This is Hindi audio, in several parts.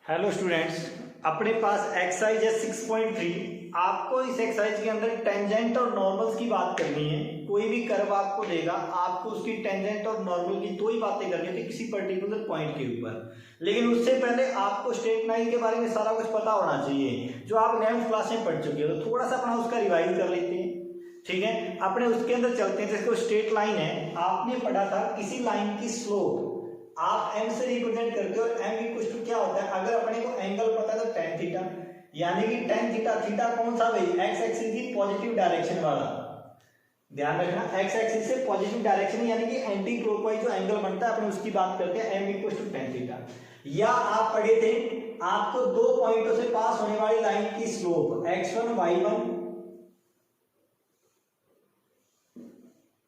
हेलो स्टूडेंट्स, अपने पास एक्सरसाइज है 6.3। आपको इस एक्सरसाइज के अंदर टेंजेंट और नॉर्मल्स की बात करनी है। कोई भी कर्व आपको देगा, आपको उसकी टेंजेंट और नॉर्मल की दो ही बातें करनी होती है किसी पर्टिकुलर पॉइंट के ऊपर। लेकिन उससे पहले आपको स्ट्रेट लाइन के बारे में सारा कुछ पता होना चाहिए, जो आप 11th क्लास में पढ़ चुके हो। तो थोड़ा सा अपना उसका रिवाइज कर लेते हैं, ठीक है। अपने उसके अंदर चलते हैं। जैसे स्ट्रेट लाइन है, आपने पढ़ा था किसी लाइन की स्लोप आप m से रिप्रेजेंट करते हो। m इक्वल टू क्या होता है, अगर अपने को एंगल पता है तो tan थीटा, यानी कि tan थीटा, थीटा कौन सा भाई, x एक्सिस की पॉजिटिव डायरेक्शन वाला। ध्यान रखना, x एक्सिस से पॉजिटिव डायरेक्शन यानी कि एंटी क्लॉकवाइज जो एंगल बनता है, अपन उसकी बात करते हैं। m equal to tan theta. या आप पढ़े थे, आपको दो पॉइंटों से पास होने वाली लाइन की slope x1 y1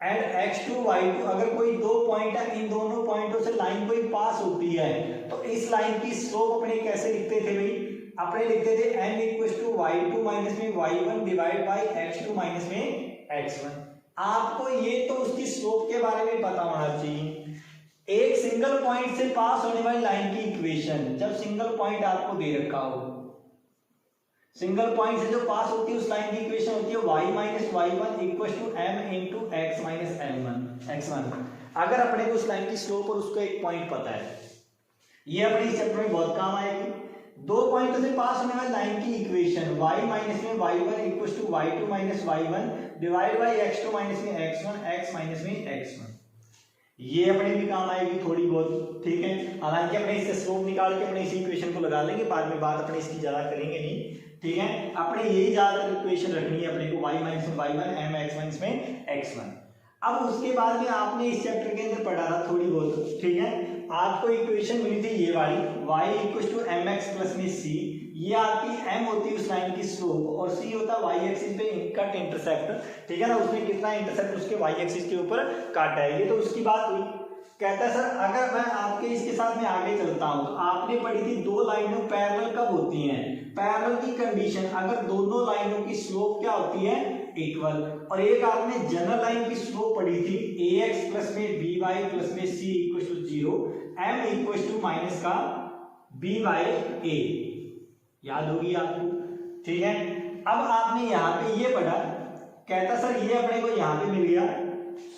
and x2 y2, अगर कोई दो पॉइंट है, इन दोनों पॉइंटों से लाइन कोई पास होती है, तो इस लाइन की स्लोप अपने कैसे लिखते थे भाई, अपने लिखते थे m equal to y2 minus में y1 divide by x2 minus में x1। आपको ये तो उसकी स्लोप के बारे में पता होना चाहिए। एक सिंगल पॉइंट से पास होने वाली लाइन की इक्वेशन, जब सिंगल पॉइंट आपको दे रखा हो, सिंगल पॉइंट से जो पास होती है उस लाइन की इक्वेशन होती है y minus y1 equal to m into x minus x1। अगर अपने को उस लाइन की स्लोप और उसका एक पॉइंट पता है, ये अपने इस चैप्टर में बहुत काम आएगी। दो पॉइंटों से पास होने वाली लाइन की इक्वेशन y माइनस में y1 equal to y2 minus y1 divide by x2 minus में x1 x माइनस में x1, ये अपने भी काम आएगी थोड़ी बहुत, ठीक है। हालांकि अपने इससे स्लोप निकाल के अपने इसी इक्वेशन को लगा लेंगे, बाद में बात अपने इसकी ज्यादा करेंगे नहीं, ठीक है। अपने यही ज्यादा इक्वेशन रखनी है अपने को, y माइनस में y1 m x माइनस में x1। अब उसके बाद में आपने इस चैप्टर के अंदर पढ़ा था थोड़ी बहुत, ठीक है। आपको इक्वेशन मिली थी ये वाली, y equal to M X plus में c, ये आपकी m होती है उस लाइन की स्लोप और c होता है y एक्सिस पे कट इंटरसेप्ट, ठीक है ना। उसने कितना इंटरसेप्ट उसके y एक्सिस के ऊपर काटा है, ये तो उसकी बात हुई। कहता है सर, अगर मैं आपके इसके साथ में आगे चलता हूं, तो आपने पढ़ी थी दो लाइनों पैरेलल कब होती हैं, पैरेलल की कंडीशन अगर दोनों लाइनों की स्लोप क्या होती है, इक्वल। और एक आपने जनरल लाइन की स्लोप पढ़ी थी ax प्लस में by प्लस में c equal to 0, m equal to minus का b बाई a, याद होगी आपको, ठीक है। अब आपने यहाँ पे ये पढ़ा, कहता सर ये अपने को यहाँ पे मिल गया,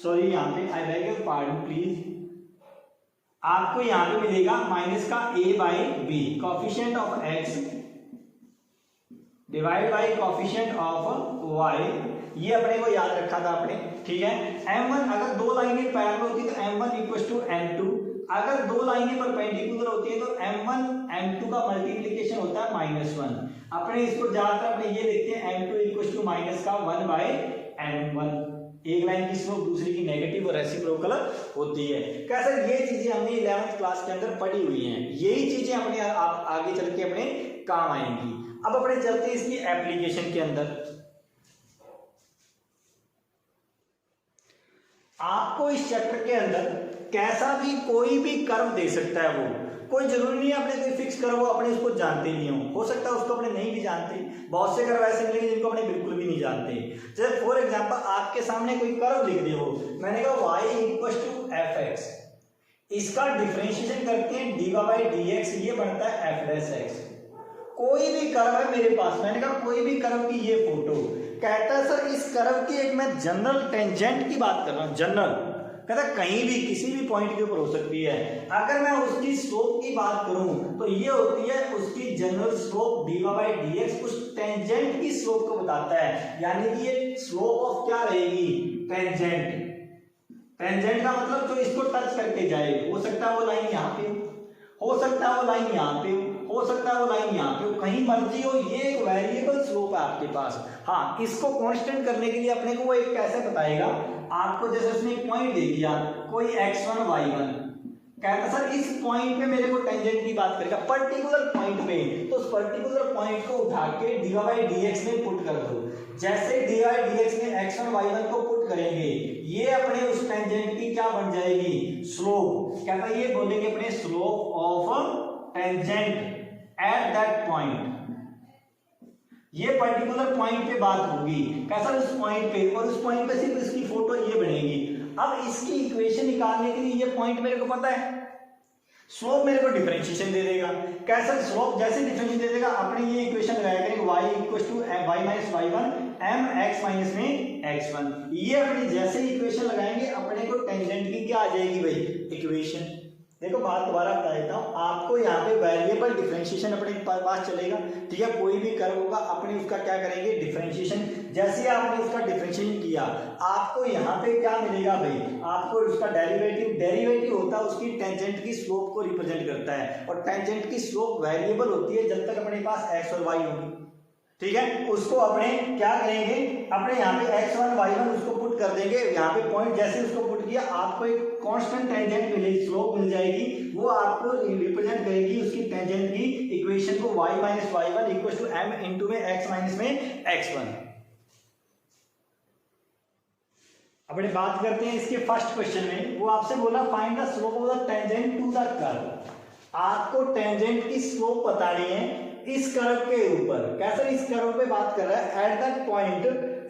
सॉरी यहाँ पे I beg your pardon please, आपको यहाँ पे मिलेगा माइनस का a by b, coefficient of x divide by coefficient of y, ये अपने को याद रखा था अपने, ठीक है। m1 अगर दो लाइनें पैरेलल होती है तो m1 इक्वल टू m2, अगर दो लाइनें परपेंडिकुलर होती है तो m1 m2 का मल्टीप्लिकेशन होता है -1। अपने इसको ज्यादातर अपने ये लिखते हैं m2 इक्वल टू माइनस का 1 बाई m1। एक लाइन की स्लोप दूसरी की नेगेटिव और रेसिप्रोकल होती है। कैसे ये चीजें हमने 11th क्लास के अंदर पढ़ी हुई हैं, यही चीजें अपने आगे चल के अपने काम आएंगी। अब अपने चलते हैं इसकी एप्लीकेशन के अंदर। आपको इस चैप्टर के अंदर कैसा भी कोई भी कर्व दे सकता है, वो कोई जरूरी नहीं है अपने कोई फिक्स कर्व हो अपने उसको जानते नहीं हो सकता है उसको अपने नहीं भी जानते। बहुत से कर्व ऐसे मिलेंगे जिनको अपने बिल्कुल भी नहीं जानते। जैसे फॉर एग्जांपल आपके सामने कोई कर्व लिख दे हो, मैंने कहा y equal to F X, इसका डिफरेंशिएशन करते हैं dy बाई dx, ये बनता है f डैश x। कोई भी कर्व है मेरे पास, मैंने कहा कोई भी कर्व की ये फोटो, कहता है सर इस कर्व की एक मैं जनरल टेंजेंट की बात कर रहा हूं, जनरल, कहता कहीं भी किसी भी पॉइंट के ऊपर हो सकती है। अगर मैं उसकी स्लोप की बात करूं तो ये होती है उसकी general slope dy by dx, उस टेंजेंट की स्लोप को बताता है, यानी कि ये स्लोप ऑफ क्या रहेगी, टेंजेंट। टेंजेंट का मतलब जो इसको टच करके जाए, हो सकता है वो लाइन यहाँ पे हो सकता है वो लाइन यहाँ पे हो सकता है वो लाइन यहाँ पे, कहीं मर्जी हो, ये एक वेरिएबल स्लोप है आपके पास। हाँ, इसको कांस्टेंट करने के लिए अपने को वो एक कैसे बताएगा आपको, जैसे उसने एक पॉइंट दे दिया कोई x1 y1, कहता सर इस पॉइंट पे मेरे को टेंजेंट की बात करेगा पर्टिकुलर पॉइंट पे, तो उस पर्टिकुलर पॉइंट को उठा के dy बाई dx में पुट कर दो। जैसे dy बाई dx में x1 y1 को पुट करेंगे, ये अपने उस टेंजेंट की क्या बन जाएगी, स्लोप। कहता है ये बोलेंगे अपने slope of tangent at that point, ये पर्टिकुलर पॉइंट पे बात होगी, कैसा उस पॉइंट पे, और उस पॉइंट पे सिर्फ इसकी फोटो ये बनेगी। अब इसकी इक्वेशन निकालने के लिए ये पॉइंट मेरे को पता है, स्लोप मेरे को डिफरेंशिएशन दे देगा। कैसे स्लोप जैसे डिफरेंशिएशन दे देगा, अपने ये इक्वेशन लगाया करेंगे y equal to y minus y1 m x minus में x1। ये अपने जैसे इक्वेशन लगाएंगे अपने को टेंजेंट की क्या आ जाएगी भाई, इक्वेशन। देखो बात दोबारा बता देता हूँ आपको, यहाँ पे वेरिएबल डिफरेंशिएशन अपने पास चलेगा, ठीक है। कोई भी कर्व होगा अपने उसका क्या करेंगे, डिफरेंशिएशन। जैसे आपने उसका डिफरेंशिएशन किया आपको यहाँ पे क्या मिलेगा भाई, आपको उसका डेरिवेटिव। डेरिवेटिव होता है उसकी टेंजेंट की स्लोप को रिप्रेजेंट करता है, और टेंजेंट की स्लोप वेरिएबल होती है जब तक अपने पास x और y होगी, ठीक है। उसको अपने क्या करेंगे, अपने यहाँ पे x1 y1 उसको पुट कर देंगे यहाँ पे पॉइंट। जैसे उसको पुट किया आपको एक कांस्टेंट टेंजेंट मिलेगी, स्लोप मिल जाएगी, वो आपको रिप्रेजेंट करेगी उसकी टेंजेंट की इक्वेशन को y minus y1 equal to m into में x माइनस में x1। अपने बात करते हैं इसके फर्स्ट क्वेश्चन में। वो आपसे बोला find the slope of the tangent to the curve. आपको टेंजेंट की स्लोप बतानी है इस कर्व के ऊपर। कैसे इस कर्व पे बात कर रहा है, at that point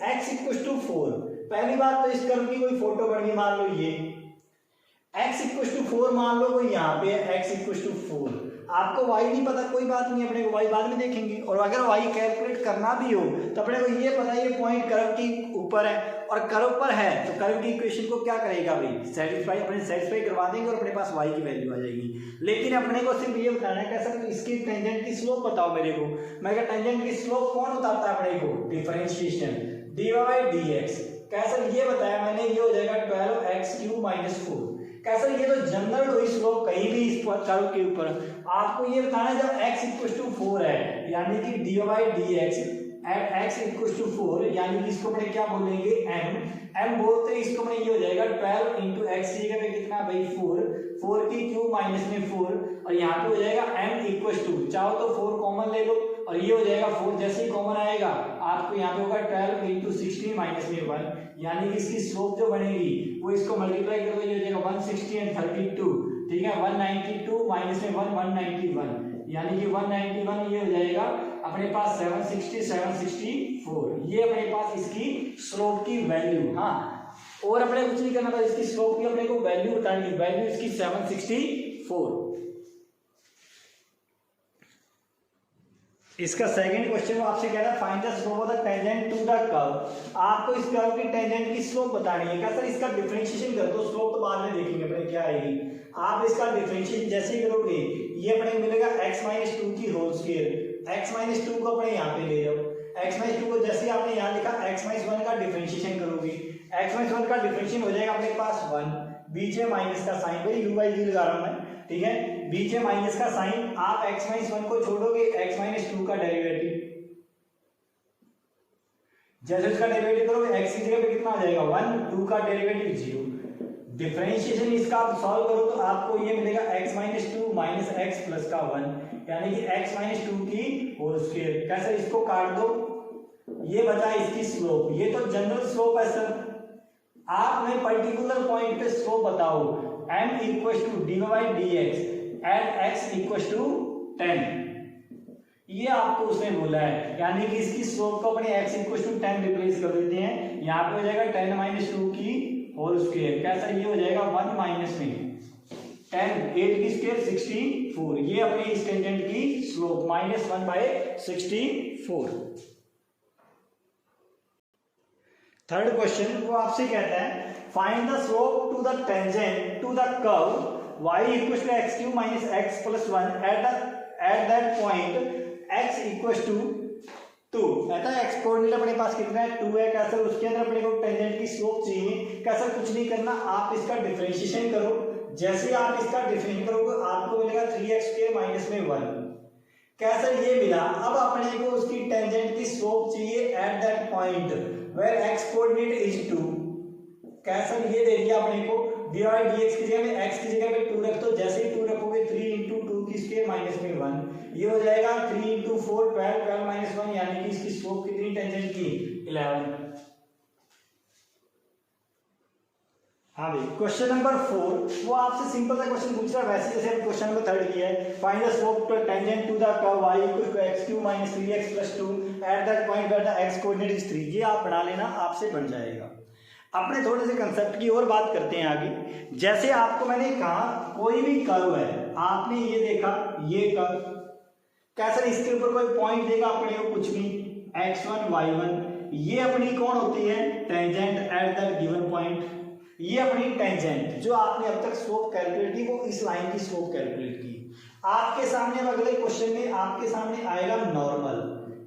x equal to 4। पहली बात तो इस कर्व की कोई फोटो बन गई, मान लो ये x इक्वल टू 4 मान लो कोई यहाँ पे है x इक्वल टू 4। आपको y नहीं पता, कोई बात नहीं, अपने को y बाद में देखेंगे। और अगर y कैलकुलेट करना भी हो तो अपने को ये पता है ये पॉइंट कर्व की ऊपर है, और कर्व पर है तो कर्व की इक्वेशन को क्या करेगा भाई, सेटिस्फाई, अपने सेटिस्फाई करवा देंगे और अपने पास y की वैल्यू आ जाएगी। लेकिन अपने को सिर्फ ये बताना है कैसा, इसकी टेंजेंट की स्लोप बताओ मेरे को। मैं क्या टेंजेंट की स्लोप कौन बताता है अपने को, डिफरेंशिएशन dy बाई dx। कैसे ये बताया मैंने, ये हो जाएगा 12x क्यूब माइनस 4। कैसे ये तो जनरल हुई स्लोप कहीं भी इस कर्व के ऊपर। आपको ये बताना है जब x इक्वल टू 4 है, यानी कि dy by dx at x equal to 4, यानी कि इसको अपने क्या बोलेंगे m बोलते हैं इसको अपने, ये हो जाएगा 12 इंटू एक्स की जगह पे कितना भाई 4 की क्यूब माइनस में 4, और यहाँ पे हो जाएगा m इक्वल टू, चाहो तो 4 कॉमन ले लो और ये हो जाएगा 4। जैसे ही कॉमन आएगा आपको यहाँ पे होगा 12 इंटू 16 माइनस में 1, यानी कि इसकी स्लोप जो बनेगी वो इसको मल्टीप्लाई कर दो, ये हो जाएगा 160 एंड 32, ठीक है। 192 माइनस में 1 191, यानी कि 191 ये हो जाएगा अपने पास 760 764, ये अपने पास इसकी स्लोप की वैल्यू। हाँ, और अपने कुछ नहीं करना था, इसकी स्लोप की अपने को वैल्यू बतानी है, वैल्यू इसकी 764। इसका सेकंड क्वेश्चन वो आपसे कह रहा है find the slope of the tangent to the curve. आपको इस कर्व की टेंजेंट की स्लोप बतानी है। क्या सर इसका डिफरेंशिएशन कर दो, स्लोप तो बाद में देखेंगे अपने क्या आएगी। आप इसका डिफरेंशिएशन जैसे ही करोगे ये अपने मिलेगा x माइनस 2 की होल स्क्वायर। x माइनस 2 को अपने यहाँ पे ले जाओ, x माइनस 2 को जैसे आपने यहाँ लिखा x माइनस 1 का डिफरेंशिएशन करोगे, x माइनस 1 का डिफरेंशिएशन हो जाएगा अपने पास 1, बीच में माइनस का साइन, भाई u बाई v लगा रहा हूँ मैं, ठीक है, बीच में माइनस का साइन। आप x माइनस 1 को छोड़ोगे x माइनस 2 का डेरिवेटिव, जैसे उसका डेरिवेटिव करोगे x की जगह पे कितना आ जाएगा 1, 2 का डेरिवेटिव 0। डिफरेंशिएशन इसका आप सॉल्व करो तो आपको ये मिलेगा x minus 2 minus x plus का 1, यानी कि x माइनस 2 की होल स्क्वायर। कैसे इसको काट दो, ये बचा इसकी स्लोप, ये तो जनरल स्लोप है सर। आप में पर्टिकुलर पॉइंट पे स्लोप बताओ, m equal to D by D X at x equal to 10, ये आपको उसने बोला है, यानी कि इसकी स्लोप को अपने x इक्वल टू 10 रिप्लेस कर देते हैं। यहाँ पे हो जाएगा 10 माइनस 2 की होल स्क्वायर। कैसा, ये हो जाएगा 1 माइनस में 10, 8 की स्क्वायर 64, ये अपनी इस टेंजेंट की slope minus 1 by 64। Third question वो आपसे कहता है find the slope to the tangent to the curve y equal to x cube minus x plus 1 at that point x equal to 2। ऐसा x कोऑर्डिनेट अपने पास कितना है 2 है। कैसे उसके अंदर अपने को टेंजेंट की स्लोप चाहिए। कैसे कुछ नहीं करना, आप इसका डिफरेंशिएशन करो, जैसे ही आप इसका डिफरेंशिएशन करोगे आपको मिलेगा 3x स्क्वायर माइनस में 1। कैसे ये मिला, अब अपने को उसकी टेंजेंट की स्लोप चाहिए at that point where x coordinate is 2। कैसे ये दे दिया अपने को dy dx की जगह में x की जगह पे 2 रख दो, जैसे ही 2 रखोगे 3 इंटू 2 की स्क्वायर माइनस में 1, ये हो जाएगा 3 इंटू 4 12, 12 माइनस 1, यानी कि इसकी स्लोप कितनी टेंजेंट की 11। हाँ भाई, क्वेश्चन नंबर 4 वो आपसे सिंपल सा क्वेश्चन पूछ रहा है, वैसे जैसे क्वेश्चन नंबर 3 किया है। Find the slope to tangent to the curve y equal to x cube minus 3x plus 2 at that point where the x coordinate is 3। ये आप बना लेना, आपसे बन जाएगा। अपने थोड़े से कंसेप्ट की और बात करते हैं आगे। जैसे आपको मैंने कहा कोई भी कर्व है, आपने ये देखा ये कर्व कैसे, इसके ऊपर कोई पॉइंट देगा अपने को कुछ भी x1 y1, ये अपनी कौन होती है tangent at that given point, ये अपनी टेंजेंट जो आपने अब तक स्लोप कैलकुलेट की वो इस लाइन की स्लोप कैलकुलेट की। आपके सामने अब अगले क्वेश्चन में आपके सामने आएगा नॉर्मल।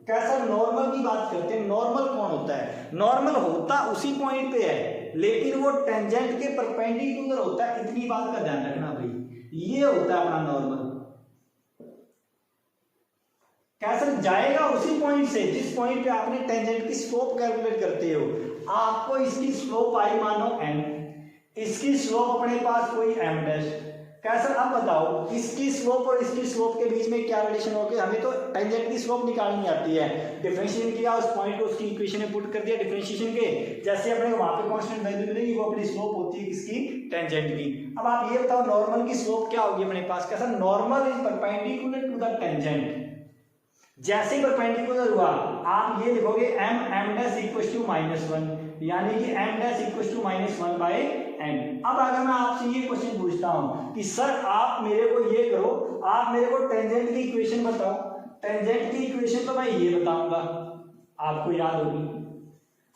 कैसा नॉर्मल की बात करते हैं, नॉर्मल कौन होता है, नॉर्मल होता उसी पॉइंट पे है लेकिन वो टेंजेंट के परपेंडिकुलर होता है, इतनी बात का ध्यान रखना भाई, ये होता है अपना नॉर्मल। कैसे जाएगा उसी पॉइंट से जिस पॉइंट पे आपने टेंजेंट की स्लोप कैलकुलेट करते हो। आपको इसकी स्लोप आई मानो m, इसकी स्लोप अपने पास कोई m डैश। कैसे अब बताओ इसकी स्लोप और इसकी स्लोप के बीच में क्या रिलेशन हो गया, हमें तो टेंजेंट की स्लोप निकालनी आती है, डिफरेंशिएट किया उस पॉइंट को उसकी इक्वेशन में पुट कर दिया डिफरेंशिएशन के, जैसे अपने को वहां पे कांस्टेंट वैल्यू मिलेगी वो अपनी स्लोप होती है किसकी टेंजेंट की। अब आप ये बताओ नॉर्मल की स्लोप क्या होगी अपने पास, कैसा normal is perpendicular to the tangent. जैसे परपेंडिकुलर हुआ आप ये लिखोगे m डैश इक्वल टू -1, यानी कि m dash equal to -1/n। अब अगर मैं आपसे ये क्वेश्चन पूछता हूं कि सर आप मेरे को ये करो, आप मेरे को टेंजेंट की इक्वेशन बताओ, टेंजेंट की इक्वेशन तो मैं ये बताऊंगा आपको याद होगी।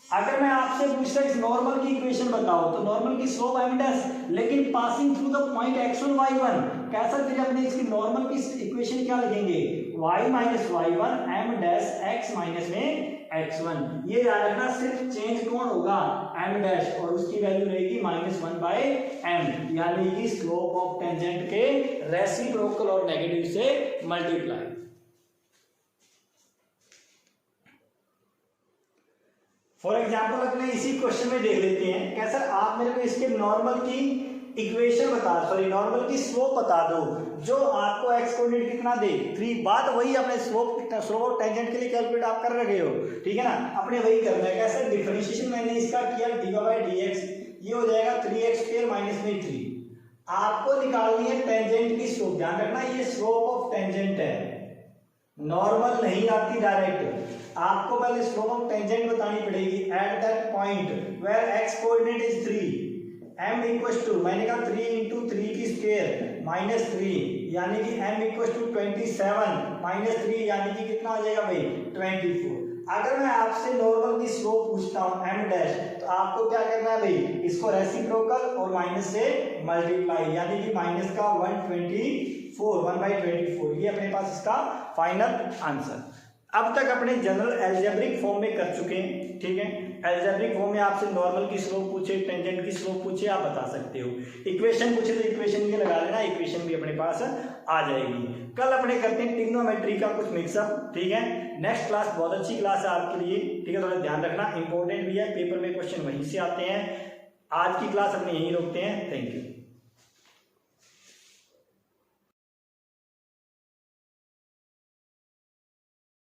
अगर मैं आपसे पूछता इस नॉर्मल की इक्वेशन बताओ तो नॉर्मल की स्लोप m डैश, लेकिन passing through the point x1 y1, कैसा फिर अपने इसकी नॉर्मल की इक्वेशन क्या लिखेंगे y minus y1 m dash x minus में x1। ये याद रखना सिर्फ चेंज कौन होगा m डैश और उसकी वैल्यू रहेगी -1/m, यानी कि स्लोप ऑफ टेंजेंट के रेसिप्रोकल और नेगेटिव से मल्टीप्लाई। फॉर एग्जाम्पल अपने इसी क्वेश्चन में देख लेते हैं, कैसा आप मेरे को इसके नॉर्मल की इक्वेशन बता, सॉरी नॉर्मल की स्लोप बता दो जो आपको एक्स कोऑर्डिनेट कितना दे 3। बात वही अपने स्लोप ऑफ टेंजेंट के लिए कैलकुलेट आप कर रहे हो, ठीक है ना, अपने वही करना है। कैसे डिफरेंशिएशन मैंने इसका किया dy/dx, ये हो जाएगा 3x² माइनस में 3। आपको निकालनी है टेंजेंट की स्लोप, ध्यान रखना ये स्लोप ऑफ टेंजेंट है, नॉर्मल नहीं आती डायरेक्ट, आपको पहले स्लोप ऑफ टेंजेंट बतानी पड़ेगी at that point where x coordinate is 3, m equals to मैंने कहा 3 इंटू 3 की स्क्वायर -3, यानी कि m इक्वल्स टू 27 -3 यानी कि कितना आ जाएगा भाई 24। अगर मैं आपसे नॉर्मल की स्लोप पूछता हूं m डैश तो आपको क्या करना है भाई, इसको रेसिप्रोकल और माइनस से मल्टीप्लाई, यानी कि माइनस का 1/24, ये अपने पास इसका फाइनल आंसर। अब तक अपने जनरल एल्जेब्रिक फॉर्म में कर चुके हैं, ठीक है। एल्जेब्रिक फॉर्म में आपसे नॉर्मल की स्लोप पूछे, टेंजेंट की स्लोप पूछे, आप बता सकते हो। इक्वेशन पूछे तो इक्वेशन भी लगा लेना, इक्वेशन भी अपने पास आ जाएगी। कल अपने करते हैं ट्रिग्नोमेट्री का कुछ मिक्सअप, ठीक है। नेक्स्ट क्लास बहुत अच्छी क्लास है आपके लिए, ठीक है, थोड़ा ध्यान रखना, इंपॉर्टेंट भी है, पेपर में क्वेश्चन वहीं से आते हैं। आज की क्लास अपने यहीं रोकते हैं, थैंक यू।